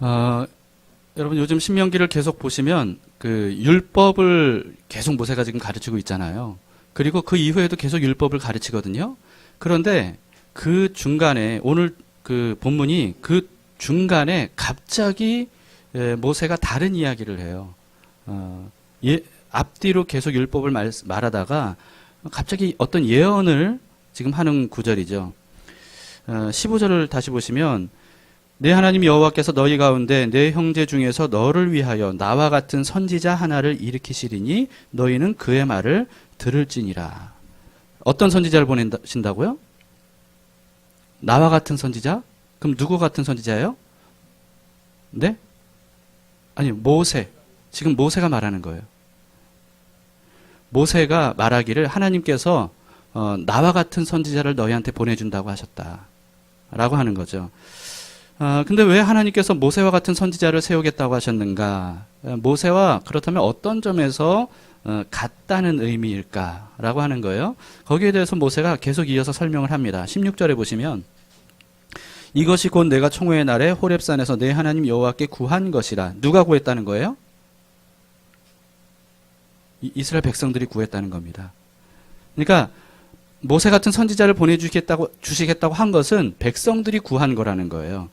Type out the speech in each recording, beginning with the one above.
어, 여러분 요즘 신명기를 계속 보시면 그 율법을 계속 모세가 지금 가르치고 있잖아요. 그리고 그 이후에도 계속 율법을 가르치거든요. 그런데 그 중간에 오늘 그 본문이 그 중간에 갑자기 모세가 다른 이야기를 해요. 앞뒤로 계속 율법을 말하다가 갑자기 어떤 예언을 지금 하는 구절이죠. 15절을 다시 보시면 내 하나님 여호와께서 너희 가운데 내 형제 중에서 너를 위하여 나와 같은 선지자 하나를 일으키시리니 너희는 그의 말을 들을지니라. 어떤 선지자를 보내신다고요? 나와 같은 선지자? 그럼 누구 같은 선지자예요? 네? 아니, 모세. 지금 모세가 말하는 거예요. 모세가 말하기를 하나님께서 나와 같은 선지자를 너희한테 보내준다고 하셨다. 라고 하는 거죠. 근데 왜 하나님께서 모세와 같은 선지자를 세우겠다고 하셨는가? 모세와 그렇다면 어떤 점에서 같다는 의미일까라고 하는 거예요. 거기에 대해서 모세가 계속 이어서 설명을 합니다. 16절에 보시면 이것이 곧 내가 청후의 날에 호렙산에서 내 하나님 여호와께 구한 것이라. 누가 구했다는 거예요? 이스라엘 백성들이 구했다는 겁니다. 그러니까 모세 같은 선지자를 주시겠다고 한 것은 백성들이 구한 거라는 거예요.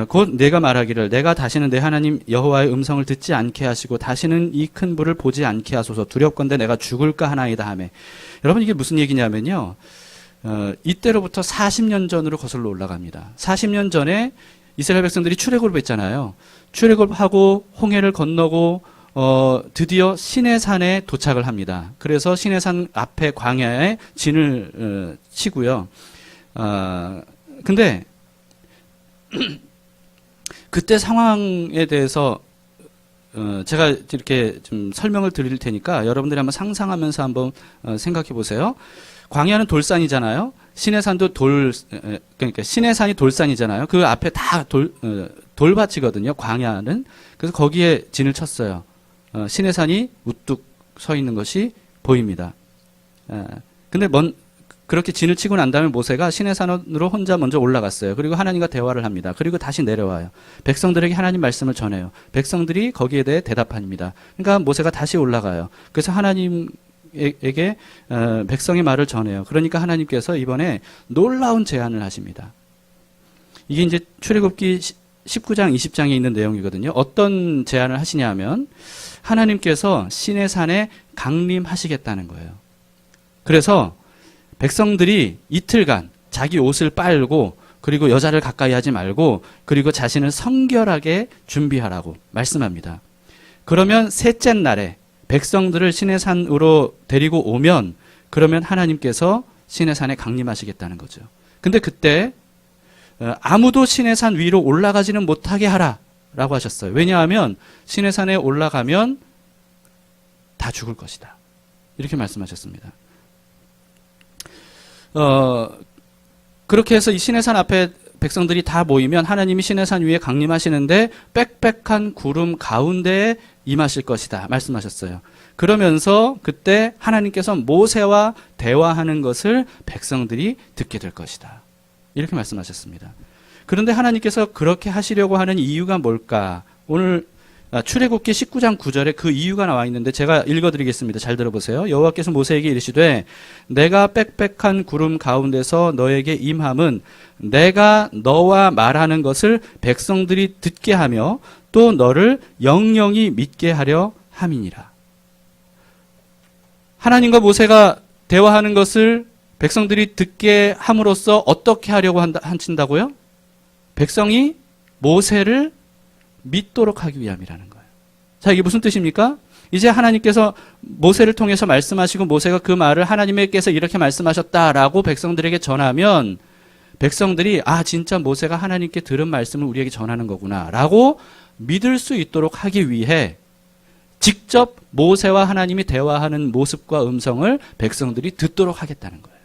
곧 내가 말하기를 내가 다시는 내 하나님 여호와의 음성을 듣지 않게 하시고 다시는 이 큰 불을 보지 않게 하소서 두렵건대 내가 죽을까 하나이다 하매. 여러분 이게 무슨 얘기냐면요. 이때로부터 40년 전으로 거슬러 올라갑니다. 40년 전에 이스라엘 백성들이 출애굽을 했잖아요. 출애굽하고 홍해를 건너고 드디어 시내산에 도착을 합니다. 그래서 시내산 앞에 광야에 진을 치고요. 근데 그때 상황에 대해서 제가 이렇게 좀 설명을 드릴 테니까 여러분들이 한번 상상하면서 한번 생각해 보세요. 광야는 돌산이잖아요. 시내산도 그러니까 시내산이 돌산이잖아요. 그 앞에 다 돌밭이거든요. 광야는. 그래서 거기에 진을 쳤어요. 시내산이 우뚝 서 있는 것이 보입니다. 근데 그렇게 진을 치고 난 다음에 모세가 시내산으로 혼자 먼저 올라갔어요. 그리고 하나님과 대화를 합니다. 그리고 다시 내려와요. 백성들에게 하나님 말씀을 전해요. 백성들이 거기에 대해 대답합니다. 그러니까 모세가 다시 올라가요. 그래서 하나님에게 백성의 말을 전해요. 그러니까 하나님께서 이번에 놀라운 제안을 하십니다. 이게 이제 출애굽기 19장, 20장에 있는 내용이거든요. 어떤 제안을 하시냐면 하나님께서 시내산에 강림하시겠다는 거예요. 그래서 백성들이 이틀간 자기 옷을 빨고 그리고 여자를 가까이 하지 말고 그리고 자신을 성결하게 준비하라고 말씀합니다. 그러면 셋째 날에 백성들을 시내산으로 데리고 오면 그러면 하나님께서 시내산에 강림하시겠다는 거죠. 근데 그때 아무도 시내산 위로 올라가지는 못하게 하라라고 하셨어요. 왜냐하면 시내산에 올라가면 다 죽을 것이다. 이렇게 말씀하셨습니다. 그렇게 해서 이 시내산 앞에 백성들이 다 모이면 하나님이 시내산 위에 강림하시는데 빽빽한 구름 가운데에 임하실 것이다 말씀하셨어요. 그러면서 그때 하나님께서 모세와 대화하는 것을 백성들이 듣게 될 것이다. 이렇게 말씀하셨습니다. 그런데 하나님께서 그렇게 하시려고 하는 이유가 뭘까? 오늘 출애굽기 19장 9절에 그 이유가 나와 있는데 제가 읽어드리겠습니다. 잘 들어보세요. 여호와께서 모세에게 이르시되 내가 빽빽한 구름 가운데서 너에게 임함은 내가 너와 말하는 것을 백성들이 듣게 하며 또 너를 영영히 믿게 하려 함이니라. 하나님과 모세가 대화하는 것을 백성들이 듣게 함으로써 어떻게 하려고 하신다고요? 백성이 모세를 믿도록 하기 위함이라는 거예요. 자, 이게 무슨 뜻입니까? 이제 하나님께서 모세를 통해서 말씀하시고 모세가 그 말을 하나님께서 이렇게 말씀하셨다라고 백성들에게 전하면 백성들이 진짜 모세가 하나님께 들은 말씀을 우리에게 전하는 거구나 라고 믿을 수 있도록 하기 위해 직접 모세와 하나님이 대화하는 모습과 음성을 백성들이 듣도록 하겠다는 거예요.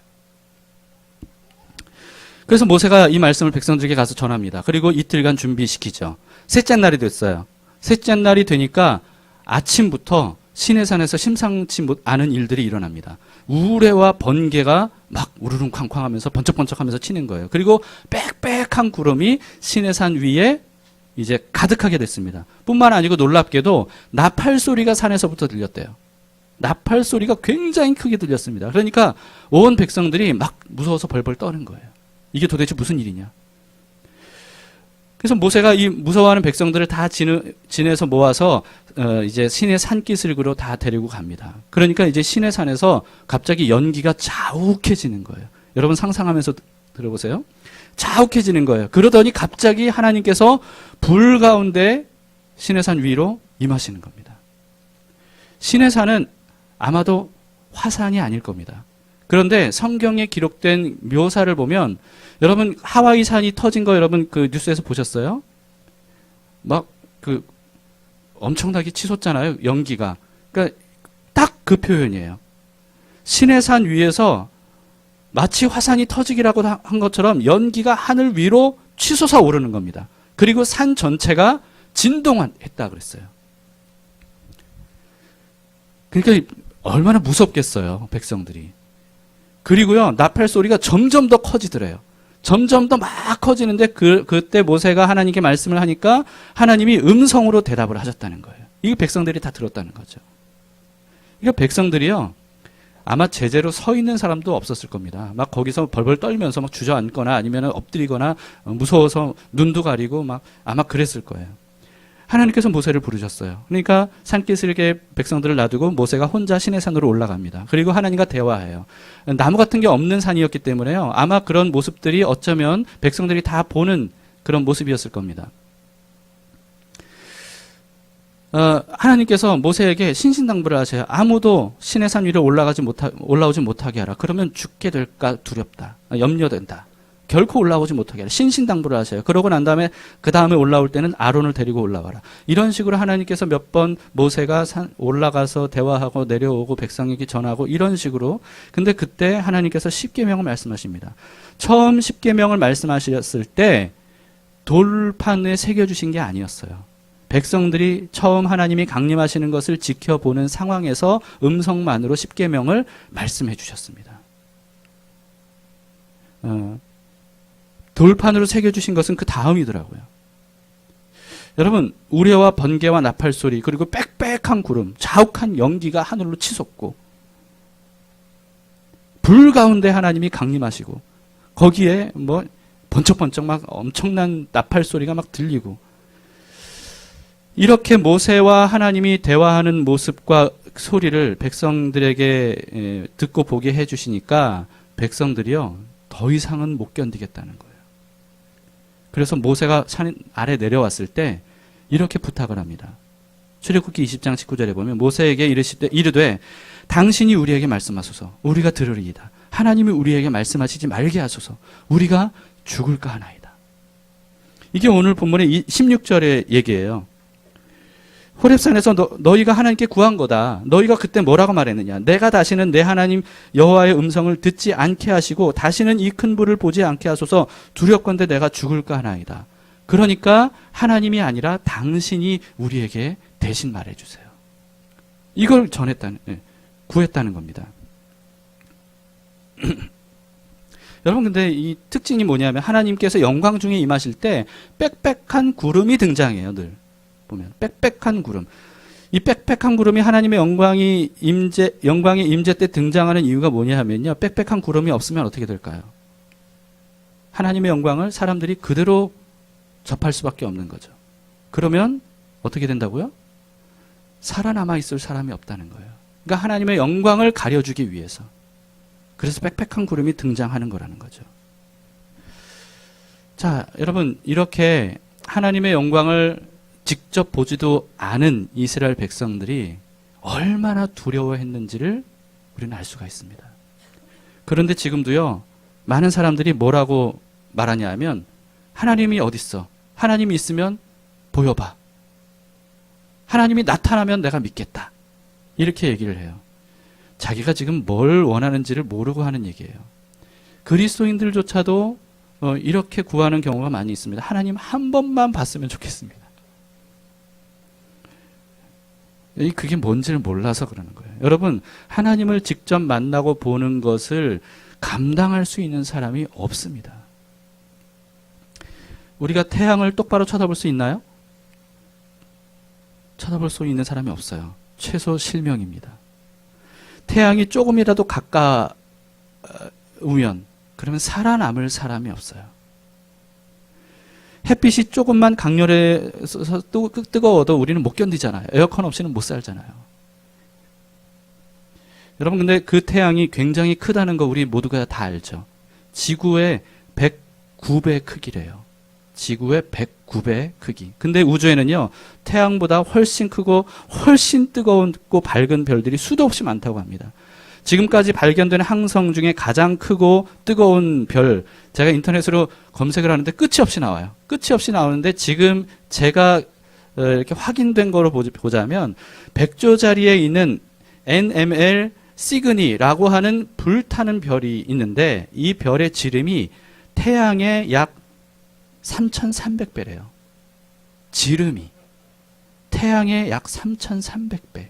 그래서 모세가 이 말씀을 백성들에게 가서 전합니다. 그리고 이틀간 준비시키죠. 셋째 날이 됐어요. 셋째 날이 되니까 아침부터 시내산에서 심상치 않은 일들이 일어납니다. 우레와 번개가 막 우르릉 쾅쾅하면서 번쩍번쩍하면서 치는 거예요. 그리고 빽빽한 구름이 시내산 위에 이제 가득하게 됐습니다. 뿐만 아니고 놀랍게도 나팔 소리가 산에서부터 들렸대요. 나팔 소리가 굉장히 크게 들렸습니다. 그러니까 온 백성들이 막 무서워서 벌벌 떠는 거예요. 이게 도대체 무슨 일이냐. 그래서 모세가 이 무서워하는 백성들을 다 진에서 모아서 이제 신의 산기슭으로 다 데리고 갑니다. 그러니까 이제 신의 산에서 갑자기 연기가 자욱해지는 거예요. 여러분 상상하면서 들어보세요. 자욱해지는 거예요. 그러더니 갑자기 하나님께서 불 가운데 신의 산 위로 임하시는 겁니다. 신의 산은 아마도 화산이 아닐 겁니다. 그런데 성경에 기록된 묘사를 보면 여러분 하와이 산이 터진 거 여러분 그 뉴스에서 보셨어요? 막 그 엄청나게 치솟잖아요. 연기가. 그러니까 딱 그 표현이에요. 신의 산 위에서 마치 화산이 터지기라고 한 것처럼 연기가 하늘 위로 치솟아 오르는 겁니다. 그리고 산 전체가 진동했다 그랬어요. 그러니까 얼마나 무섭겠어요, 백성들이. 그리고요, 나팔 소리가 점점 더 커지더래요. 점점 더 막 커지는데 그때 모세가 하나님께 말씀을 하니까 하나님이 음성으로 대답을 하셨다는 거예요. 이거 백성들이 다 들었다는 거죠. 이거 백성들이요, 아마 제대로 서 있는 사람도 없었을 겁니다. 막 거기서 벌벌 떨면서 막 주저앉거나 아니면 엎드리거나 무서워서 눈도 가리고 막 아마 그랬을 거예요. 하나님께서 모세를 부르셨어요. 그러니까 산기슭에 백성들을 놔두고 모세가 혼자 신의 산으로 올라갑니다. 그리고 하나님과 대화해요. 나무 같은 게 없는 산이었기 때문에요. 아마 그런 모습들이 어쩌면 백성들이 다 보는 그런 모습이었을 겁니다. 하나님께서 모세에게 신신당부를 하세요. 아무도 신의 산 위로 올라오지 못하게 하라. 그러면 죽게 될까 두렵다. 염려된다. 결코 올라오지 못하게 하라. 신신당부를 하세요. 그러고 난 다음에 그 다음에 올라올 때는 아론을 데리고 올라와라. 이런 식으로 하나님께서 몇 번 모세가 올라가서 대화하고 내려오고 백성에게 전하고 이런 식으로. 근데 그때 하나님께서 십계명을 말씀하십니다. 처음 십계명을 말씀하셨을 때 돌판에 새겨주신 게 아니었어요. 백성들이 처음 하나님이 강림하시는 것을 지켜보는 상황에서 음성만으로 십계명을 말씀해 주셨습니다. 돌판으로 새겨주신 것은 그 다음이더라고요. 여러분, 우레와 번개와 나팔 소리, 그리고 빽빽한 구름, 자욱한 연기가 하늘로 치솟고, 불 가운데 하나님이 강림하시고, 거기에 뭐 번쩍번쩍 막 엄청난 나팔 소리가 막 들리고, 이렇게 모세와 하나님이 대화하는 모습과 소리를 백성들에게 듣고 보게 해주시니까 백성들이요, 더 이상은 못 견디겠다는 거예요. 그래서 모세가 산 아래 내려왔을 때 이렇게 부탁을 합니다. 출애굽기 20장 19절에 보면 모세에게 이르되 당신이 우리에게 말씀하소서. 우리가 들으리이다. 하나님이 우리에게 말씀하시지 말게 하소서. 우리가 죽을까 하나이다. 이게 오늘 본문의 16절의 얘기예요. 호렙산에서 너희가 하나님께 구한 거다. 너희가 그때 뭐라고 말했느냐. 내가 다시는 내 하나님 여호와의 음성을 듣지 않게 하시고 다시는 이 큰 불을 보지 않게 하소서. 두렵건대 내가 죽을까 하나이다. 그러니까 하나님이 아니라 당신이 우리에게 대신 말해주세요. 이걸 구했다는 겁니다. 여러분, 근데 이 특징이 뭐냐면 하나님께서 영광 중에 임하실 때 빽빽한 구름이 등장해요. 늘 보면 빽빽한 구름. 이 빽빽한 구름이 하나님의 영광의 임재 때 등장하는 이유가 뭐냐 하면요, 빽빽한 구름이 없으면 어떻게 될까요? 하나님의 영광을 사람들이 그대로 접할 수밖에 없는 거죠. 그러면 어떻게 된다고요? 살아남아 있을 사람이 없다는 거예요. 그러니까 하나님의 영광을 가려주기 위해서. 그래서 빽빽한 구름이 등장하는 거라는 거죠. 자, 여러분, 이렇게 하나님의 영광을 직접 보지도 않은 이스라엘 백성들이 얼마나 두려워했는지를 우리는 알 수가 있습니다. 그런데 지금도요, 많은 사람들이 뭐라고 말하냐 하면 하나님이 어딨어? 하나님이 있으면 보여봐. 하나님이 나타나면 내가 믿겠다. 이렇게 얘기를 해요. 자기가 지금 뭘 원하는지를 모르고 하는 얘기예요. 그리스도인들조차도 이렇게 구하는 경우가 많이 있습니다. 하나님 한 번만 봤으면 좋겠습니다. 그게 뭔지를 몰라서 그러는 거예요. 여러분, 하나님을 직접 만나고 보는 것을 감당할 수 있는 사람이 없습니다. 우리가 태양을 똑바로 쳐다볼 수 있나요? 쳐다볼 수 있는 사람이 없어요. 최소 실명입니다. 태양이 조금이라도 가까우면 그러면 살아남을 사람이 없어요. 햇빛이 조금만 강렬해서 뜨거워도 우리는 못 견디잖아요. 에어컨 없이는 못 살잖아요. 여러분, 근데 그 태양이 굉장히 크다는 거 우리 모두가 다 알죠. 지구의 109배 크기래요. 지구의 109배 크기. 근데 우주에는요, 태양보다 훨씬 크고 훨씬 뜨겁고 밝은 별들이 수도 없이 많다고 합니다. 지금까지 발견된 항성 중에 가장 크고 뜨거운 별, 제가 인터넷으로 검색을 하는데 끝이 없이 나와요. 끝이 없이 나오는데 지금 제가 이렇게 확인된 거로 보자면 백조자리에 있는 NML 시그니라고 하는 불타는 별이 있는데 이 별의 지름이 태양의 약 3,300배래요. 지름이 태양의 약 3,300배.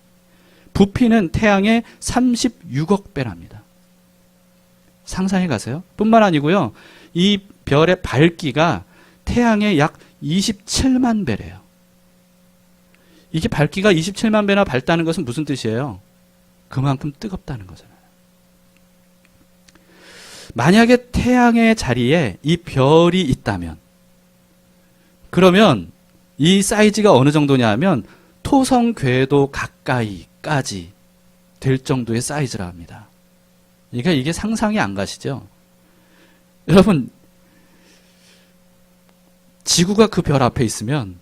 부피는 태양의 36억 배랍니다. 상상해 가세요. 뿐만 아니고요. 이 별의 밝기가 태양의 약 27만 배래요. 이게 밝기가 27만 배나 밝다는 것은 무슨 뜻이에요? 그만큼 뜨겁다는 거잖아요. 만약에 태양의 자리에 이 별이 있다면 그러면 이 사이즈가 어느 정도냐 하면 토성 궤도 가까이까지 될 정도의 사이즈라 합니다. 그러니까 이게 상상이 안 가시죠? 여러분, 지구가 그 별 앞에 있으면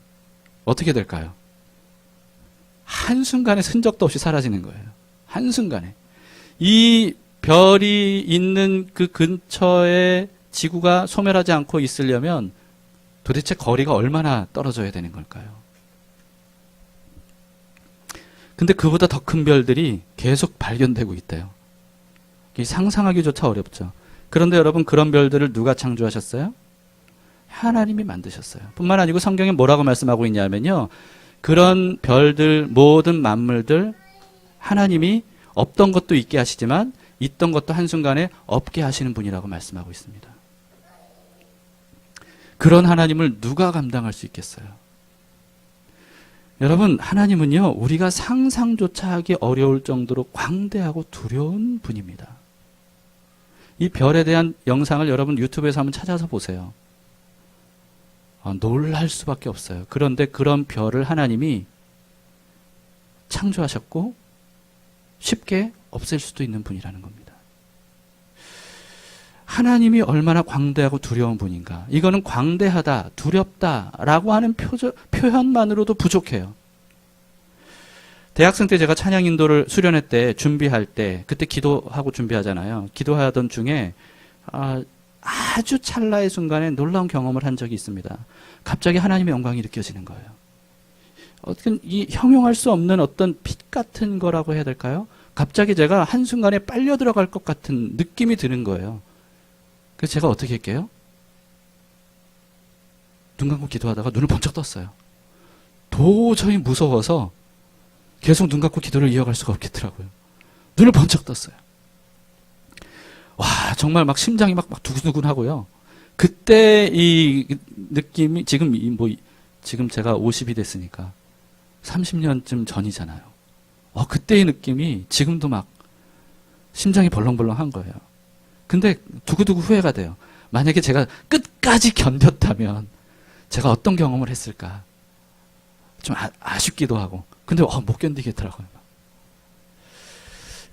어떻게 될까요? 한순간에 흔적도 없이 사라지는 거예요. 한순간에. 이 별이 있는 그 근처에 지구가 소멸하지 않고 있으려면 도대체 거리가 얼마나 떨어져야 되는 걸까요? 근데 그보다 더 큰 별들이 계속 발견되고 있대요. 상상하기조차 어렵죠. 그런데 여러분, 그런 별들을 누가 창조하셨어요? 하나님이 만드셨어요. 뿐만 아니고 성경에 뭐라고 말씀하고 있냐면요. 그런 별들, 모든 만물들 하나님이 없던 것도 있게 하시지만 있던 것도 한순간에 없게 하시는 분이라고 말씀하고 있습니다. 그런 하나님을 누가 감당할 수 있겠어요? 여러분, 하나님은요, 우리가 상상조차 하기 어려울 정도로 광대하고 두려운 분입니다. 이 별에 대한 영상을 여러분 유튜브에서 한번 찾아서 보세요. 놀랄 수밖에 없어요. 그런데 그런 별을 하나님이 창조하셨고 쉽게 없앨 수도 있는 분이라는 겁니다. 하나님이 얼마나 광대하고 두려운 분인가. 이거는 광대하다, 두렵다라고 하는 표현만으로도 부족해요. 대학생 때 제가 찬양 인도를 수련회 때 준비할 때 그때 기도하고 준비하잖아요. 기도하던 중에 아주 찰나의 순간에 놀라운 경험을 한 적이 있습니다. 갑자기 하나님의 영광이 느껴지는 거예요. 어떤 이 형용할 수 없는 어떤 빛 같은 거라고 해야 될까요? 갑자기 제가 한순간에 빨려 들어갈 것 같은 느낌이 드는 거예요. 그래서 제가 어떻게 할게요? 눈 감고 기도하다가 눈을 번쩍 떴어요. 도저히 무서워서 계속 눈 감고 기도를 이어갈 수가 없겠더라고요. 눈을 번쩍 떴어요. 와, 정말 막 심장이 막 두근두근 하고요. 그때 이 느낌이 지금 제가 50이 됐으니까 30년쯤 전이잖아요. 그때의 느낌이 지금도 막 심장이 벌렁벌렁 한 거예요. 근데 두고두고 후회가 돼요. 만약에 제가 끝까지 견뎠다면 제가 어떤 경험을 했을까? 좀 아쉽기도 하고. 근데 못 견디겠더라고요.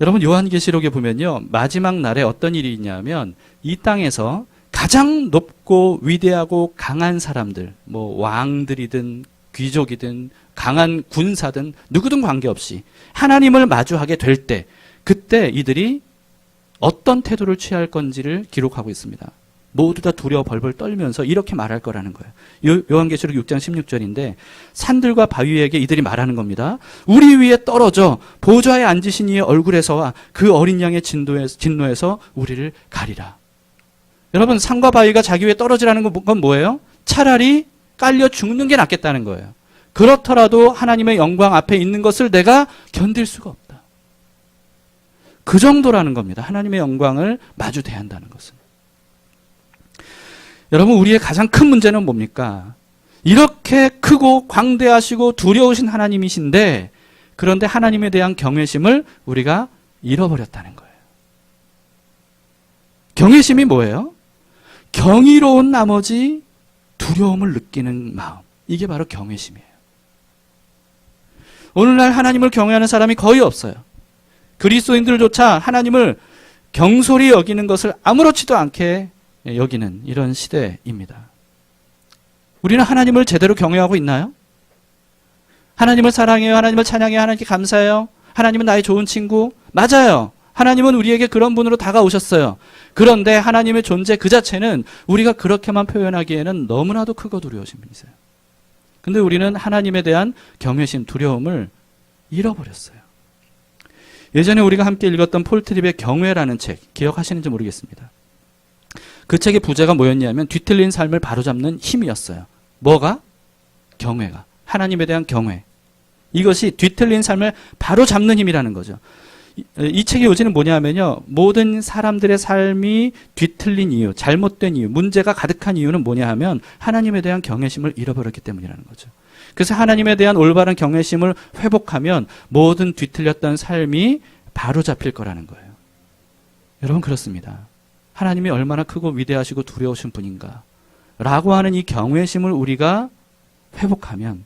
여러분, 요한계시록에 보면요. 마지막 날에 어떤 일이 있냐면 이 땅에서 가장 높고 위대하고 강한 사람들, 왕들이든 귀족이든 강한 군사든 누구든 관계없이 하나님을 마주하게 될 때 그때 이들이 어떤 태도를 취할 건지를 기록하고 있습니다. 모두 다 두려워 벌벌 떨면서 이렇게 말할 거라는 거예요. 요한계시록 6장 16절인데 산들과 바위에게 이들이 말하는 겁니다. 우리 위에 떨어져 보좌에 앉으신 이의 얼굴에서와 그 어린 양의 진노에서 우리를 가리라. 여러분, 산과 바위가 자기 위에 떨어지라는 건 뭐예요? 차라리 깔려 죽는 게 낫겠다는 거예요. 그렇더라도 하나님의 영광 앞에 있는 것을 내가 견딜 수가 없다. 그 정도라는 겁니다. 하나님의 영광을 마주 대한다는 것은. 여러분, 우리의 가장 큰 문제는 뭡니까? 이렇게 크고 광대하시고 두려우신 하나님이신데, 그런데 하나님에 대한 경외심을 우리가 잃어버렸다는 거예요. 경외심이 뭐예요? 경이로운 나머지 두려움을 느끼는 마음. 이게 바로 경외심이에요. 오늘날 하나님을 경외하는 사람이 거의 없어요. 그리스도인들조차 하나님을 경솔히 여기는 것을 아무렇지도 않게 여기는 이런 시대입니다. 우리는 하나님을 제대로 경외하고 있나요? 하나님을 사랑해요. 하나님을 찬양해요. 하나님께 감사해요. 하나님은 나의 좋은 친구. 맞아요. 하나님은 우리에게 그런 분으로 다가오셨어요. 그런데 하나님의 존재 그 자체는 우리가 그렇게만 표현하기에는 너무나도 크고 두려우신 분이세요. 근데 우리는 하나님에 대한 경외심, 두려움을 잃어버렸어요. 예전에 우리가 함께 읽었던 폴 트립의 경외라는 책, 기억하시는지 모르겠습니다. 그 책의 부제가 뭐였냐면 뒤틀린 삶을 바로잡는 힘이었어요. 뭐가? 경외가. 하나님에 대한 경외. 이것이 뒤틀린 삶을 바로잡는 힘이라는 거죠. 이 책의 요지는 뭐냐면요. 모든 사람들의 삶이 뒤틀린 이유, 잘못된 이유, 문제가 가득한 이유는 뭐냐 하면 하나님에 대한 경외심을 잃어버렸기 때문이라는 거죠. 그래서 하나님에 대한 올바른 경외심을 회복하면 모든 뒤틀렸던 삶이 바로잡힐 거라는 거예요. 여러분, 그렇습니다. 하나님이 얼마나 크고 위대하시고 두려우신 분인가 라고 하는 이 경외심을 우리가 회복하면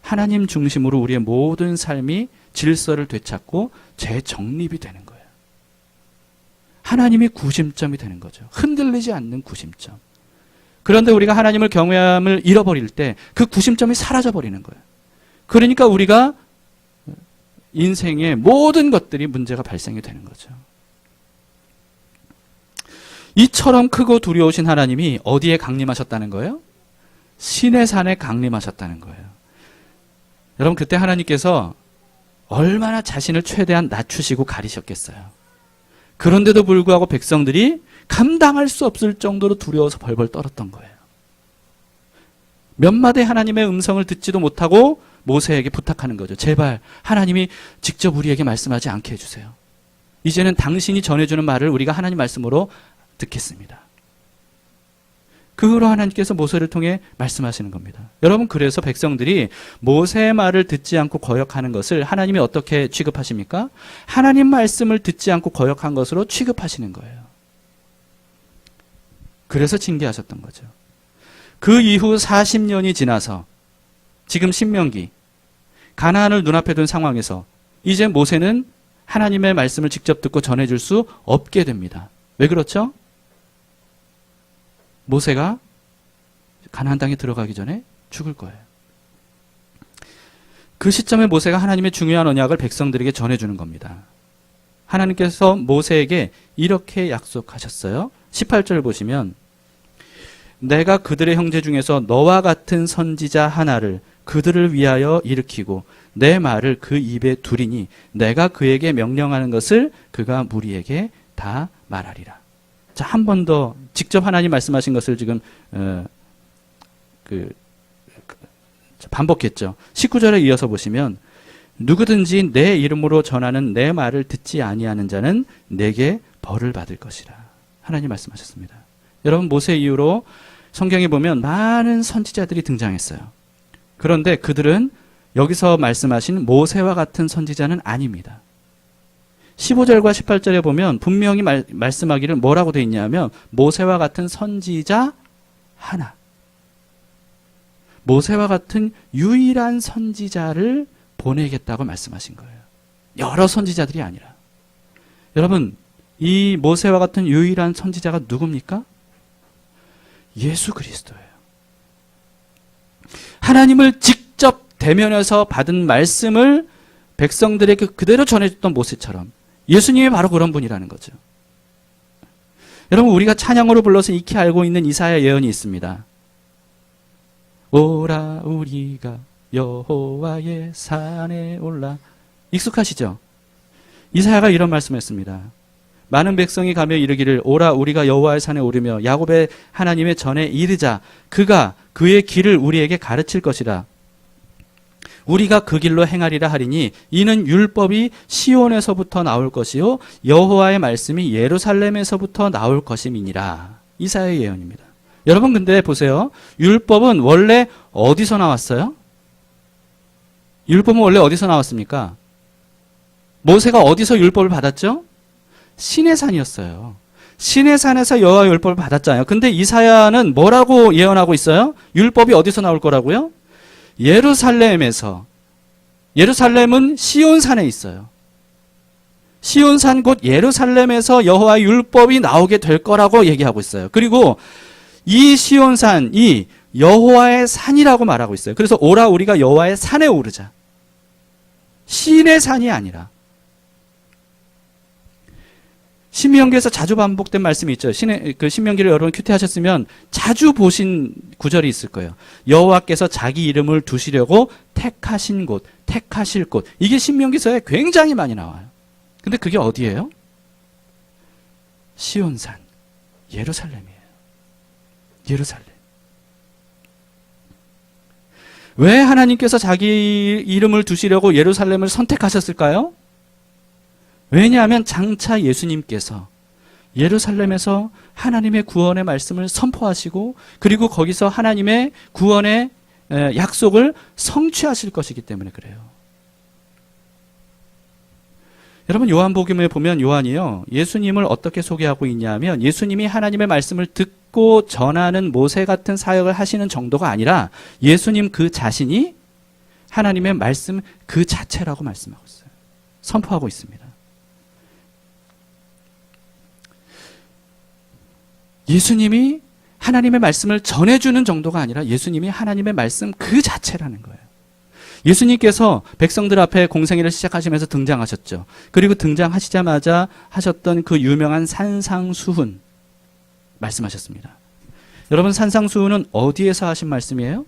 하나님 중심으로 우리의 모든 삶이 질서를 되찾고 재정립이 되는 거예요. 하나님이 구심점이 되는 거죠. 흔들리지 않는 구심점. 그런데 우리가 하나님을 경외함을 잃어버릴 때 그 구심점이 사라져버리는 거예요. 그러니까 우리가 인생의 모든 것들이 문제가 발생이 되는 거죠. 이처럼 크고 두려우신 하나님이 어디에 강림하셨다는 거예요? 시내산에 강림하셨다는 거예요. 여러분, 그때 하나님께서 얼마나 자신을 최대한 낮추시고 가리셨겠어요. 그런데도 불구하고 백성들이 감당할 수 없을 정도로 두려워서 벌벌 떨었던 거예요. 몇 마디 하나님의 음성을 듣지도 못하고 모세에게 부탁하는 거죠. 제발 하나님이 직접 우리에게 말씀하지 않게 해주세요. 이제는 당신이 전해주는 말을 우리가 하나님 말씀으로 듣겠습니다. 그 후로 하나님께서 모세를 통해 말씀하시는 겁니다. 여러분, 그래서 백성들이 모세의 말을 듣지 않고 거역하는 것을 하나님이 어떻게 취급하십니까? 하나님 말씀을 듣지 않고 거역한 것으로 취급하시는 거예요. 그래서 징계하셨던 거죠. 그 이후 40년이 지나서 지금 신명기, 가나안을 눈앞에 둔 상황에서 이제 모세는 하나님의 말씀을 직접 듣고 전해줄 수 없게 됩니다. 왜 그렇죠? 모세가 가나안 땅에 들어가기 전에 죽을 거예요. 그 시점에 모세가 하나님의 중요한 언약을 백성들에게 전해주는 겁니다. 하나님께서 모세에게 이렇게 약속하셨어요. 18절을 보시면 내가 그들의 형제 중에서 너와 같은 선지자 하나를 그들을 위하여 일으키고 내 말을 그 입에 두리니 내가 그에게 명령하는 것을 그가 무리에게 다 말하리라. 자, 한 번 더 직접 하나님 말씀하신 것을 지금 반복했죠. 19절에 이어서 보시면 누구든지 내 이름으로 전하는 내 말을 듣지 아니하는 자는 내게 벌을 받을 것이라. 하나님 말씀하셨습니다. 여러분, 모세 이후로 성경에 보면 많은 선지자들이 등장했어요. 그런데 그들은 여기서 말씀하신 모세와 같은 선지자는 아닙니다. 15절과 18절에 보면 분명히 말씀하기를 뭐라고 되어 있냐면 모세와 같은 선지자 하나. 모세와 같은 유일한 선지자를 보내겠다고 말씀하신 거예요. 여러 선지자들이 아니라. 여러분, 이 모세와 같은 유일한 선지자가 누굽니까? 예수 그리스도예요. 하나님을 직접 대면해서 받은 말씀을 백성들에게 그대로 전해줬던 모세처럼 예수님이 바로 그런 분이라는 거죠. 여러분, 우리가 찬양으로 불러서 익히 알고 있는 이사야 예언이 있습니다. 오라 우리가 여호와의 산에 올라. 익숙하시죠? 이사야가 이런 말씀했습니다. 많은 백성이 가며 이르기를 오라 우리가 여호와의 산에 오르며 야곱의 하나님의 전에 이르자. 그가 그의 길을 우리에게 가르칠 것이라. 우리가 그 길로 행하리라 하리니 이는 율법이 시온에서부터 나올 것이요 여호와의 말씀이 예루살렘에서부터 나올 것임이니라. 이사야의 예언입니다. 여러분 근데 보세요. 율법은 원래 어디서 나왔어요? 율법은 원래 어디서 나왔습니까? 모세가 어디서 율법을 받았죠? 시내산이었어요. 시내산에서 여호와 율법을 받았잖아요. 근데 이사야는 뭐라고 예언하고 있어요? 율법이 어디서 나올 거라고요? 예루살렘에서. 예루살렘은 시온산에 있어요. 시온산 곧 예루살렘에서 여호와의 율법이 나오게 될 거라고 얘기하고 있어요. 그리고 이 시온산이 여호와의 산이라고 말하고 있어요. 그래서 오라 우리가 여호와의 산에 오르자. 신의 산이 아니라. 신명기에서 자주 반복된 말씀이 있죠. 그 신명기를 여러분 큐티하셨으면 자주 보신 구절이 있을 거예요. 여호와께서 자기 이름을 두시려고 택하신 곳, 택하실 곳. 이게 신명기서에 굉장히 많이 나와요. 근데 그게 어디예요? 시온산, 예루살렘이에요. 예루살렘. 왜 하나님께서 자기 이름을 두시려고 예루살렘을 선택하셨을까요? 왜냐하면 장차 예수님께서 예루살렘에서 하나님의 구원의 말씀을 선포하시고 그리고 거기서 하나님의 구원의 약속을 성취하실 것이기 때문에 그래요. 여러분 요한복음에 보면 요한이요. 예수님을 어떻게 소개하고 있냐면 예수님이 하나님의 말씀을 듣고 전하는 모세 같은 사역을 하시는 정도가 아니라 예수님 그 자신이 하나님의 말씀 그 자체라고 말씀하고 있어요. 선포하고 있습니다. 예수님이 하나님의 말씀을 전해주는 정도가 아니라 예수님이 하나님의 말씀 그 자체라는 거예요. 예수님께서 백성들 앞에 공생애를 시작하시면서 등장하셨죠. 그리고 등장하시자마자 하셨던 그 유명한 산상수훈 말씀하셨습니다. 여러분 산상수훈은 어디에서 하신 말씀이에요?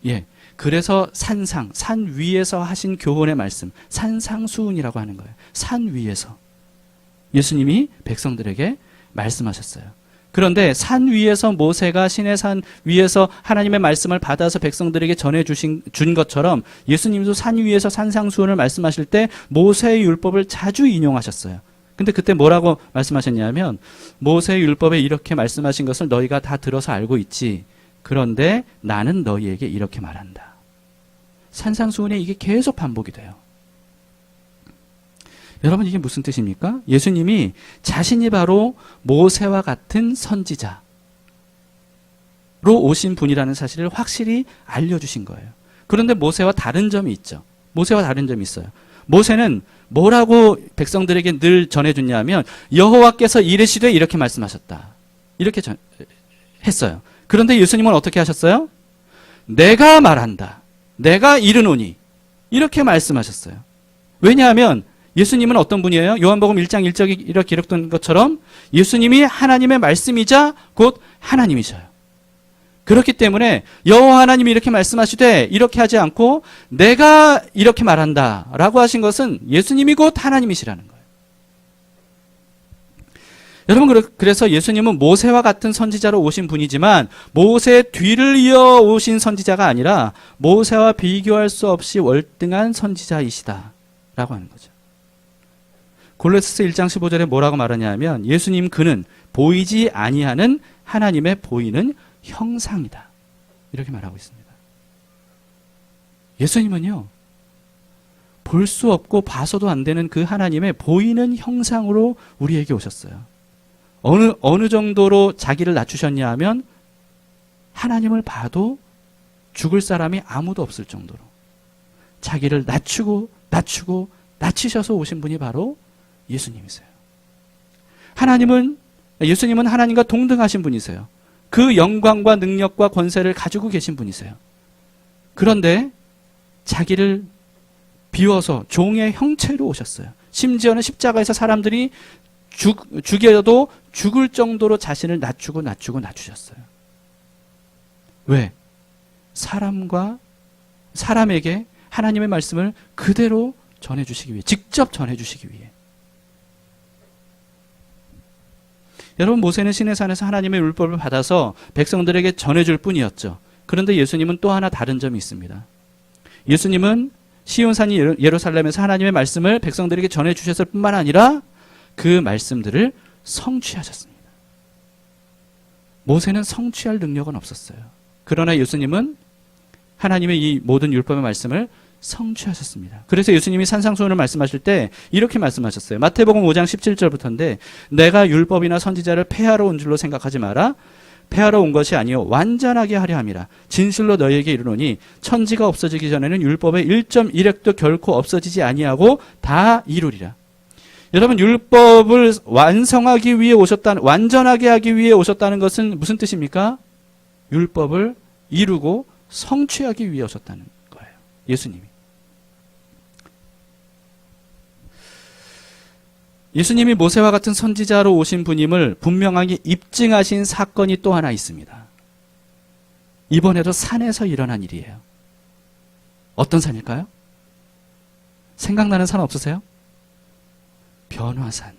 예, 그래서 산 위에서 하신 교훈의 말씀, 산상수훈이라고 하는 거예요. 산 위에서 예수님이 백성들에게 말씀하셨어요. 그런데 산 위에서 모세가 신의 산 위에서 하나님의 말씀을 받아서 백성들에게 준 것처럼 예수님도 산 위에서 산상수훈을 말씀하실 때 모세의 율법을 자주 인용하셨어요. 근데 그때 뭐라고 말씀하셨냐면 모세의 율법에 이렇게 말씀하신 것을 너희가 다 들어서 알고 있지. 그런데 나는 너희에게 이렇게 말한다. 산상수훈에 이게 계속 반복이 돼요. 여러분 이게 무슨 뜻입니까? 예수님이 자신이 바로 모세와 같은 선지자로 오신 분이라는 사실을 확실히 알려주신 거예요. 그런데 모세와 다른 점이 있죠. 모세와 다른 점이 있어요. 모세는 뭐라고 백성들에게 늘 전해줬냐면 여호와께서 이르시되 이렇게 말씀하셨다. 이렇게 했어요. 그런데 예수님은 어떻게 하셨어요? 내가 말한다. 내가 이르노니 이렇게 말씀하셨어요. 왜냐하면 예수님은 어떤 분이에요? 요한복음 1장 1절에 이렇게 기록된 것처럼 예수님이 하나님의 말씀이자 곧 하나님이셔요. 그렇기 때문에 여호와 하나님이 이렇게 말씀하시되 이렇게 하지 않고 내가 이렇게 말한다 라고 하신 것은 예수님이 곧 하나님이시라는 거예요. 여러분 그래서 예수님은 모세와 같은 선지자로 오신 분이지만 모세 뒤를 이어 오신 선지자가 아니라 모세와 비교할 수 없이 월등한 선지자이시다 라고 하는 거죠. 골로새서 1장 15절에 뭐라고 말하냐면 예수님 그는 보이지 아니하는 하나님의 보이는 형상이다. 이렇게 말하고 있습니다. 예수님은요. 볼 수 없고 봐서도 안 되는 그 하나님의 보이는 형상으로 우리에게 오셨어요. 어느 정도로 자기를 낮추셨냐 하면 하나님을 봐도 죽을 사람이 아무도 없을 정도로 자기를 낮추셔서 오신 분이 바로 예수님이세요. 예수님은 하나님과 동등하신 분이세요. 그 영광과 능력과 권세를 가지고 계신 분이세요. 그런데 자기를 비워서 종의 형체로 오셨어요. 심지어는 십자가에서 사람들이 죽여도 죽을 정도로 자신을 낮추셨어요. 왜? 사람에게 하나님의 말씀을 그대로 전해주시기 위해, 직접 전해주시기 위해. 여러분 모세는 시내산에서 하나님의 율법을 받아서 백성들에게 전해줄 뿐이었죠. 그런데 예수님은 또 하나 다른 점이 있습니다. 예수님은 시온산이 예루살렘에서 하나님의 말씀을 백성들에게 전해주셨을 뿐만 아니라 그 말씀들을 성취하셨습니다. 모세는 성취할 능력은 없었어요. 그러나 예수님은 하나님의 이 모든 율법의 말씀을 성취하셨습니다. 그래서 예수님이 산상수훈을 말씀하실 때 이렇게 말씀하셨어요. 마태복음 5장 17절부터인데 내가 율법이나 선지자를 폐하러 온 줄로 생각하지 마라. 폐하러 온 것이 아니요 완전하게 하려 함이라. 진실로 너희에게 이르노니 천지가 없어지기 전에는 율법의 1.1획도 결코 없어지지 아니하고 다 이루리라. 여러분, 율법을 완성하기 위해 완전하게 하기 위해 오셨다는 것은 무슨 뜻입니까? 율법을 이루고 성취하기 위해 오셨다는 거예요. 예수님이. 예수님이 모세와 같은 선지자로 오신 분임을 분명하게 입증하신 사건이 또 하나 있습니다. 이번에도 산에서 일어난 일이에요. 어떤 산일까요? 생각나는 산 없으세요? 변화산.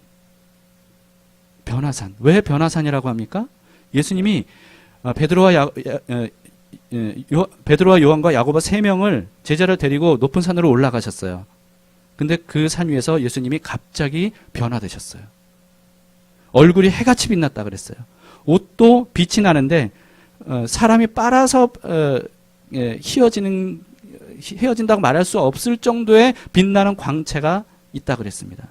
변화산. 왜 변화산이라고 합니까? 예수님이 베드로와 요한과 야고보 3명을 제자를 데리고 높은 산으로 올라가셨어요. 근데 그 산 위에서 예수님이 갑자기 변화되셨어요. 얼굴이 해같이 빛났다 그랬어요. 옷도 빛이 나는데 사람이 빨아서 휘어진다고 말할 수 없을 정도의 빛나는 광채가 있다 그랬습니다.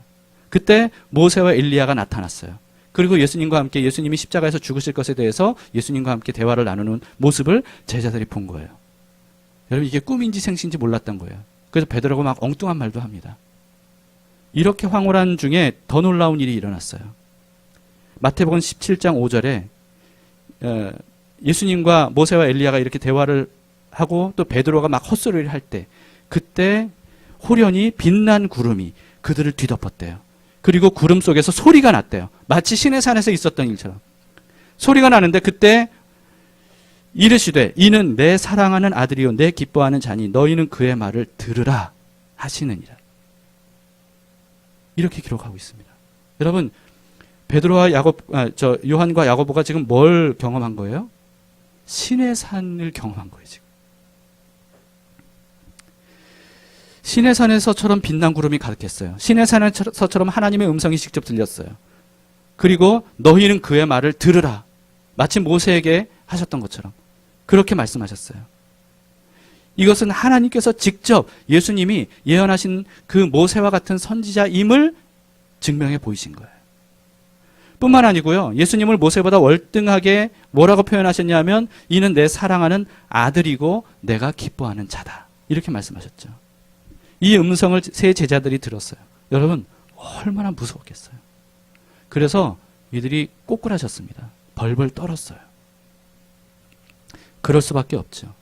그때 모세와 엘리야가 나타났어요. 그리고 예수님과 함께 예수님이 십자가에서 죽으실 것에 대해서 예수님과 함께 대화를 나누는 모습을 제자들이 본 거예요. 여러분, 이게 꿈인지 생시인지 몰랐던 거예요. 그래서 베드로가 막 엉뚱한 말도 합니다. 이렇게 황홀한 중에 더 놀라운 일이 일어났어요. 마태복음 17장 5절에 예수님과 모세와 엘리야가 이렇게 대화를 하고 또 베드로가 막 헛소리를 할 때 그때 호련히 빛난 구름이 그들을 뒤덮었대요. 그리고 구름 속에서 소리가 났대요. 마치 시내산에서 있었던 일처럼. 소리가 나는데 그때 이르시되 이는 내 사랑하는 아들이요 내 기뻐하는 자니 너희는 그의 말을 들으라 하시느니라. 이렇게 기록하고 있습니다. 여러분, 베드로와 요한과 야고보가 지금 뭘 경험한 거예요? 시내산을 경험한 거예요, 지금. 시내산에서처럼 빛난 구름이 가득했어요. 시내산에서처럼 하나님의 음성이 직접 들렸어요. 그리고 너희는 그의 말을 들으라. 마치 모세에게 하셨던 것처럼 그렇게 말씀하셨어요. 이것은 하나님께서 직접 예수님이 예언하신 그 모세와 같은 선지자임을 증명해 보이신 거예요. 뿐만 아니고요. 예수님을 모세보다 월등하게 뭐라고 표현하셨냐면 이는 내 사랑하는 아들이고 내가 기뻐하는 자다. 이렇게 말씀하셨죠. 이 음성을 세 제자들이 들었어요. 여러분, 얼마나 무서웠겠어요. 그래서 이들이 꼬꾸라졌습니다. 벌벌 떨었어요. 그럴 수밖에 없죠.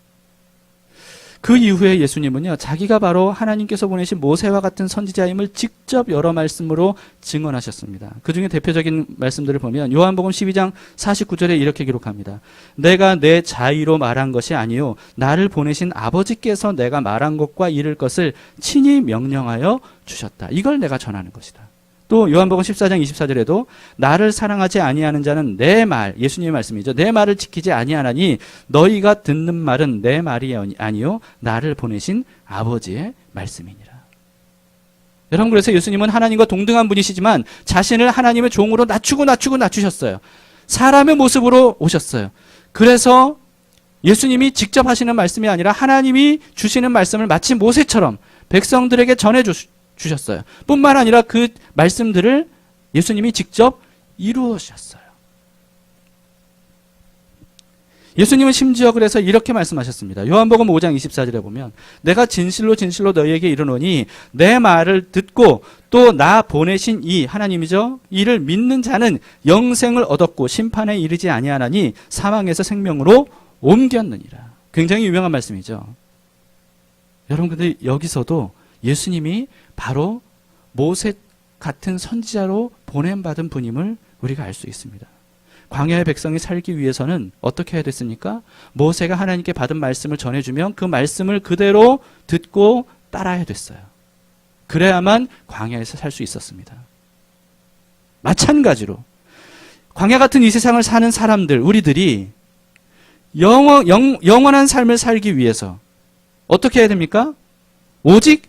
그 이후에 예수님은요, 자기가 바로 하나님께서 보내신 모세와 같은 선지자임을 직접 여러 말씀으로 증언하셨습니다. 그 중에 대표적인 말씀들을 보면 요한복음 12장 49절에 이렇게 기록합니다. 내가 내 자의로 말한 것이 아니요 나를 보내신 아버지께서 내가 말한 것과 이를 것을 친히 명령하여 주셨다. 이걸 내가 전하는 것이다. 또 요한복음 14장 24절에도 나를 사랑하지 아니하는 자는 내 말, 예수님의 말씀이죠. 내 말을 지키지 아니하나니 너희가 듣는 말은 내 말이 아니요 나를 보내신 아버지의 말씀이니라. 여러분, 그래서 예수님은 하나님과 동등한 분이시지만 자신을 하나님의 종으로 낮추셨어요. 사람의 모습으로 오셨어요. 그래서 예수님이 직접 하시는 말씀이 아니라 하나님이 주시는 말씀을 마치 모세처럼 백성들에게 전해주셨어요. 뿐만 아니라 그 말씀들을 예수님이 직접 이루셨어요. 예수님은 심지어 그래서 이렇게 말씀하셨습니다. 요한복음 5장 24절에 보면 내가 진실로 진실로 너희에게 이르노니 내 말을 듣고 또 나 보내신 이 하나님이죠. 이를 믿는 자는 영생을 얻었고 심판에 이르지 아니하나니 사망에서 생명으로 옮겼느니라. 굉장히 유명한 말씀이죠. 여러분, 근데 여기서도 예수님이 바로 모세 같은 선지자로 보냄받은 분임을 우리가 알 수 있습니다. 광야의 백성이 살기 위해서는 어떻게 해야 됐습니까? 모세가 하나님께 받은 말씀을 전해주면 그 말씀을 그대로 듣고 따라야 됐어요. 그래야만 광야에서 살 수 있었습니다. 마찬가지로 광야 같은 이 세상을 사는 사람들, 우리들이 영원한 삶을 살기 위해서 어떻게 해야 됩니까? 오직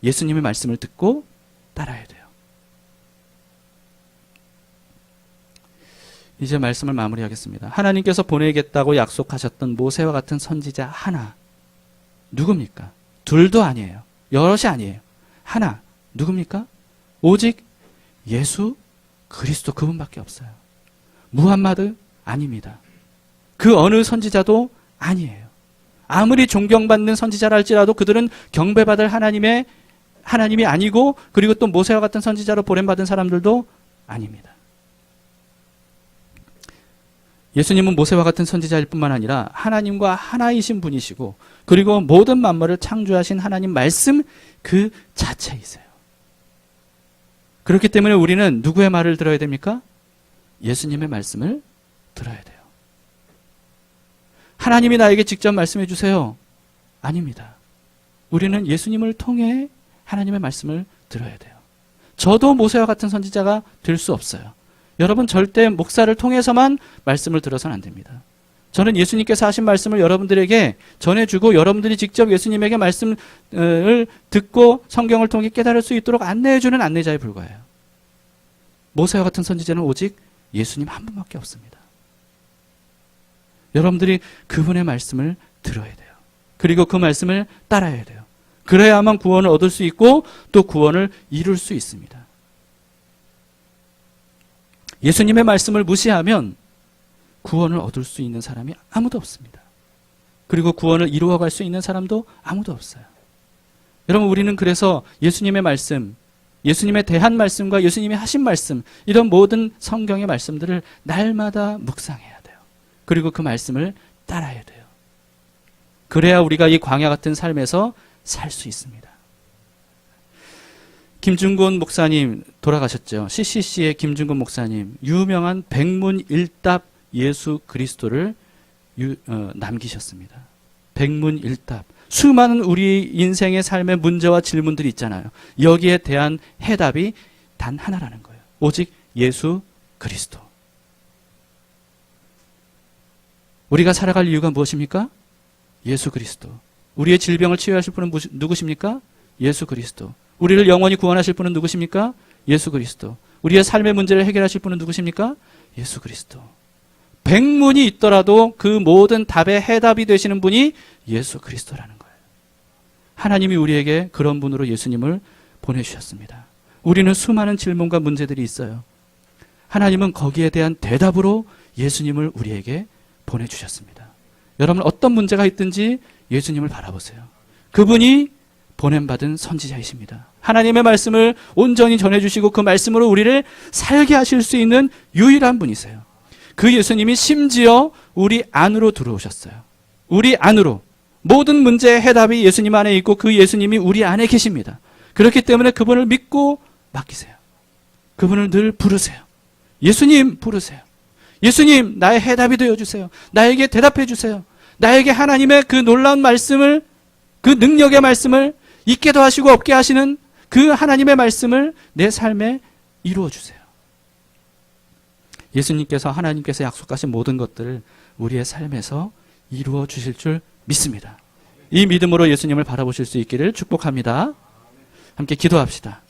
예수님의 말씀을 듣고 따라야 돼요. 이제 말씀을 마무리하겠습니다. 하나님께서 보내겠다고 약속하셨던 모세와 같은 선지자 하나. 누굽니까? 둘도 아니에요. 여럿이 아니에요. 하나. 누굽니까? 오직 예수 그리스도, 그분밖에 없어요. 무함마드 아닙니다. 그 어느 선지자도 아니에요. 아무리 존경받는 선지자라 할지라도 그들은 경배받을 하나님이 아니고, 그리고 또 모세와 같은 선지자로 보냄받은 사람들도 아닙니다. 예수님은 모세와 같은 선지자일 뿐만 아니라 하나님과 하나이신 분이시고, 그리고 모든 만물을 창조하신 하나님 말씀 그 자체이세요. 그렇기 때문에 우리는 누구의 말을 들어야 됩니까? 예수님의 말씀을 들어야 돼요. 하나님이 나에게 직접 말씀해 주세요. 아닙니다. 우리는 예수님을 통해 하나님의 말씀을 들어야 돼요. 저도 모세와 같은 선지자가 될 수 없어요. 여러분, 절대 목사를 통해서만 말씀을 들어서는 안 됩니다. 저는 예수님께서 하신 말씀을 여러분들에게 전해주고, 여러분들이 직접 예수님에게 말씀을 듣고 성경을 통해 깨달을 수 있도록 안내해주는 안내자에 불과해요. 모세와 같은 선지자는 오직 예수님 한 분밖에 없습니다. 여러분들이 그분의 말씀을 들어야 돼요. 그리고 그 말씀을 따라야 돼요. 그래야만 구원을 얻을 수 있고 또 구원을 이룰 수 있습니다. 예수님의 말씀을 무시하면 구원을 얻을 수 있는 사람이 아무도 없습니다. 그리고 구원을 이루어갈 수 있는 사람도 아무도 없어요. 여러분, 우리는 그래서 예수님의 말씀, 예수님에 대한 말씀과 예수님이 하신 말씀, 이런 모든 성경의 말씀들을 날마다 묵상해야 돼요. 그리고 그 말씀을 따라야 돼요. 그래야 우리가 이 광야 같은 삶에서 살 수 있습니다. 김중곤 목사님 돌아가셨죠. CCC의 김중곤 목사님, 유명한 백문일답 예수 그리스도를 남기셨습니다. 백문일답. 수많은 우리 인생의 삶의 문제와 질문들이 있잖아요. 여기에 대한 해답이 단 하나라는 거예요. 오직 예수 그리스도. 우리가 살아갈 이유가 무엇입니까? 예수 그리스도. 우리의 질병을 치유하실 분은 누구십니까? 예수 그리스도. 우리를 영원히 구원하실 분은 누구십니까? 예수 그리스도. 우리의 삶의 문제를 해결하실 분은 누구십니까? 예수 그리스도. 백문이 있더라도 그 모든 답의 해답이 되시는 분이 예수 그리스도라는 거예요. 하나님이 우리에게 그런 분으로 예수님을 보내주셨습니다. 우리는 수많은 질문과 문제들이 있어요. 하나님은 거기에 대한 대답으로 예수님을 우리에게 보내주셨습니다. 여러분, 어떤 문제가 있든지 예수님을 바라보세요. 그분이 보냄받은 선지자이십니다. 하나님의 말씀을 온전히 전해주시고 그 말씀으로 우리를 살게 하실 수 있는 유일한 분이세요. 그 예수님이 심지어 우리 안으로 들어오셨어요. 우리 안으로. 모든 문제의 해답이 예수님 안에 있고 그 예수님이 우리 안에 계십니다. 그렇기 때문에 그분을 믿고 맡기세요. 그분을 늘 부르세요. 예수님 부르세요. 예수님, 나의 해답이 되어주세요. 나에게 대답해주세요. 나에게 하나님의 그 놀라운 말씀을, 그 능력의 말씀을, 있게도 하시고 없게 하시는 그 하나님의 말씀을 내 삶에 이루어주세요. 예수님께서, 하나님께서 약속하신 모든 것들을 우리의 삶에서 이루어 주실 줄 믿습니다. 이 믿음으로 예수님을 바라보실 수 있기를 축복합니다. 함께 기도합시다.